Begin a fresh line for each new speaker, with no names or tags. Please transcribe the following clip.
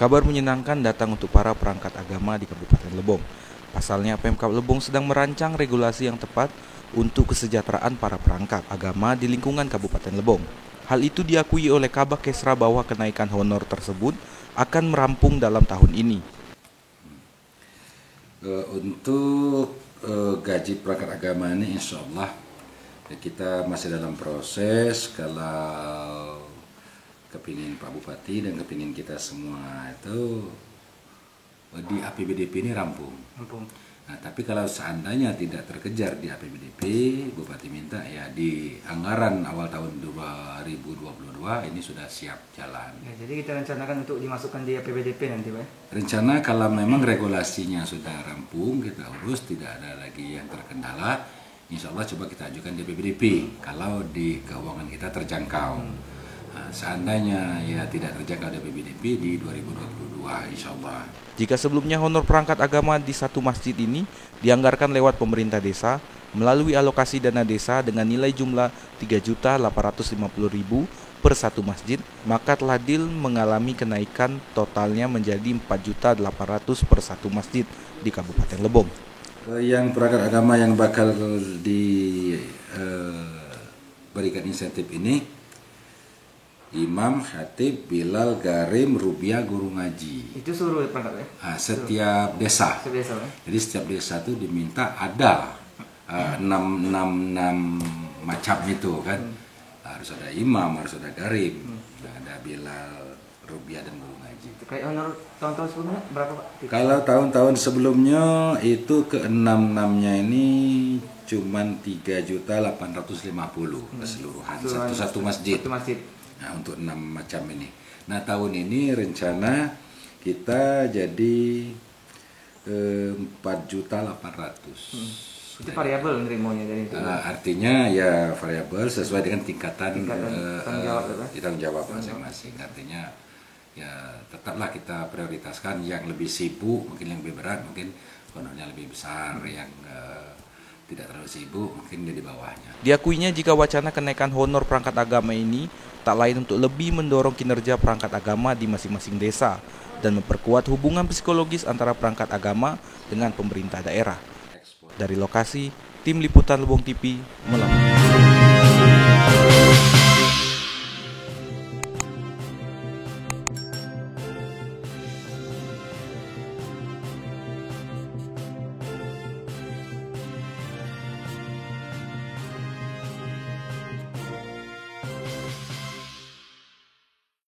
Kabar menyenangkan datang untuk para perangkat agama di Kabupaten Lebong. Pasalnya, Pemkab Lebong sedang merancang regulasi yang tepat untuk kesejahteraan para perangkat agama di lingkungan Kabupaten Lebong. Hal itu diakui oleh Kabak Kesra bahwa kenaikan honor tersebut akan merampung dalam tahun ini.
Untuk gaji perangkat agama ini insya Allah kita masih dalam proses. Kalau kepingin Pak Bupati dan kepingin kita semua itu di APBDP ini rampung. Nah, tapi kalau seandainya tidak terkejar di APBDP, Bupati minta ya di anggaran awal tahun 2022 ini sudah siap jalan.
Ya, jadi kita rencanakan untuk dimasukkan di APBDP nanti, Pak?
Rencana kalau memang regulasinya sudah rampung, kita urus, tidak ada lagi yang terkendala, insya Allah coba kita ajukan di APBDP kalau di keuangan kita terjangkau. Nah, seandainya ya tidak terjangkau di APBDP di 2022 insya Allah.
Jika sebelumnya honor perangkat agama di satu masjid ini dianggarkan lewat pemerintah desa melalui alokasi dana desa dengan nilai jumlah 3.850.000 per satu masjid, maka Teladil mengalami kenaikan totalnya menjadi 4.800.000 per satu masjid di Kabupaten Lebong.
Yang perangkat agama yang bakal diberikan insentif ini Imam, Khatib, Bilal, Garim, Rubiah, Guru Ngaji.
Itu seluruh perangkat, ya?
Setiap desa.
Setiap desa, ya?
Jadi setiap desa itu diminta ada 6 macam itu kan. Harus ada imam, harus ada garim, ada Bilal, Rubiah dan Guru Ngaji.
Kayak honor tahun-tahun sebelumnya berapa, Pak?
Kalau tahun-tahun sebelumnya itu ke 6-6-nya ini cuman 3.850.000 keseluruhan satu masjid.
Satu masjid.
Nah, untuk 6 macam ini. Nah, tahun ini rencana kita jadi 4.800.000.
Itu variabel nerimanya dari itu.
Artinya ya variabel sesuai dengan tingkatan tanggung jawab masing-masing. Artinya ya tetaplah kita prioritaskan yang lebih sibuk, mungkin yang lebih berat, mungkin honornya lebih besar, yang tidak terlalu sibuk mungkin di bawahnya.
Diakuinya jika wacana kenaikan honor perangkat agama ini tak lain untuk lebih mendorong kinerja perangkat agama di masing-masing desa dan memperkuat hubungan psikologis antara perangkat agama dengan pemerintah daerah. Dari lokasi, tim liputan Lebong TV melaporkan.